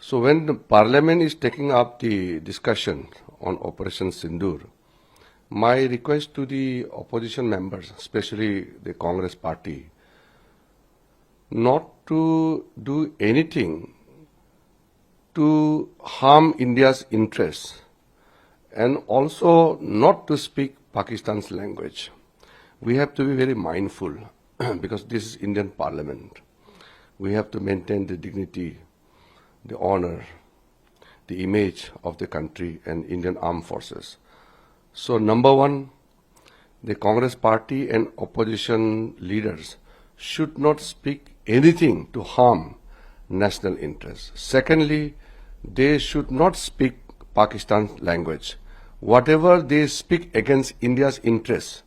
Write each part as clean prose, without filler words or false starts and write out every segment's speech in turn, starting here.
So when the Parliament is taking up the discussion on Operation Sindoor, my request to the opposition members, especially the Congress party, not to do anything to harm India's interests and also not to speak Pakistan's language. We have to be very mindful because this is Indian Parliament. We have to maintain the dignity, the honor, the image of the country and Indian armed forces. So number one, the Congress party and opposition leaders should not speak anything to harm national interests. Secondly, they should not speak Pakistan's language. Whatever they speak against India's interests,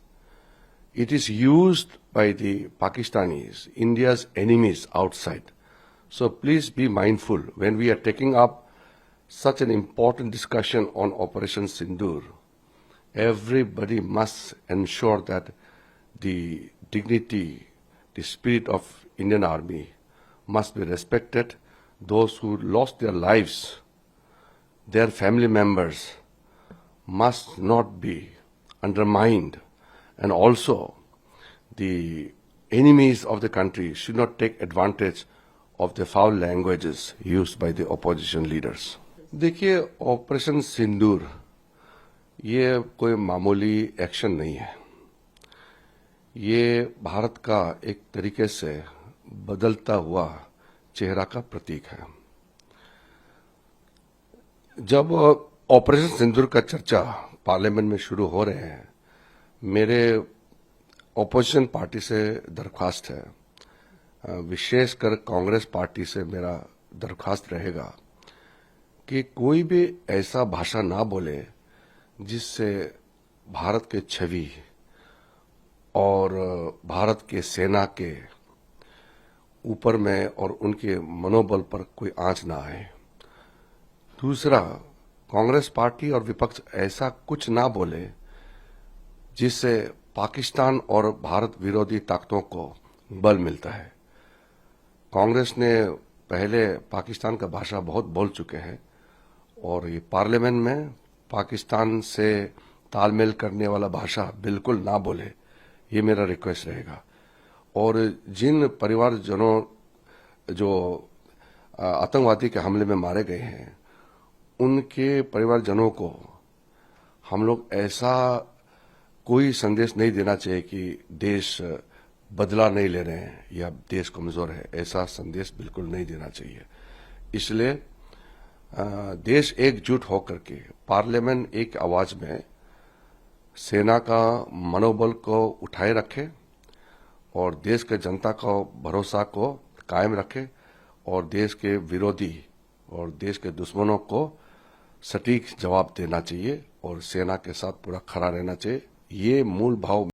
it is used by the Pakistanis, India's enemies outside. So please be mindful when we are taking up such an important discussion on Operation Sindoor. Everybody must ensure that the dignity, the spirit of Indian Army must be respected. Those who lost their lives, their family members must not be undermined, and also the enemies of the country should not take advantage of the foul languages used by the opposition leaders. देखिए, operation सिंदूर ये कोई मामूली action नहीं है। ये भारत का एक तरीके से बदलता हुआ चेहरा का प्रतीक है। जब ऑपरेशन सिंदूर का चर्चा पार्लियामेंट में शुरू हो रहे हैं, मेरे ऑपोजिशन पार्टी से दरख्वास्त है, विशेषकर कांग्रेस पार्टी से मेरा दरख्वास्त रहेगा कि कोई भी ऐसा भाषा ना बोले जिससे भारत के छवि और भारत के सेना के ऊपर में और उनके मनोबल पर कोई आंच ना आए। दूसरा, कांग्रेस पार्टी और विपक्ष ऐसा कुछ ना बोले जिससे पाकिस्तान और भारत विरोधी ताकतों को बल मिलता है। कांग्रेस ने पहले पाकिस्तान का भाषा बहुत बोल चुके हैं और ये पार्लियामेंट में पाकिस्तान से तालमेल करने वाला भाषा बिल्कुल ना बोले, ये मेरा रिक्वेस्ट रहेगा। और जिन परिवारजनों जो आतंकवादी के हमले में मारे गए हैं, उनके परिवारजनों को हम लोग ऐसा कोई संदेश नहीं देना चाहिए कि देश बदला नहीं ले रहे हैं या देश कमजोर है, ऐसा संदेश बिल्कुल नहीं देना चाहिए। इसलिए देश एकजुट होकर के पार्लियामेंट एक आवाज में सेना का मनोबल को उठाए रखे और देश के जनता का भरोसा को कायम रखे और देश के विरोधी और देश के दुश्मनों को सटीक जवाब देना चाहिए और सेना के साथ पूरा खड़ा रहना चाहिए। ये मूल भाव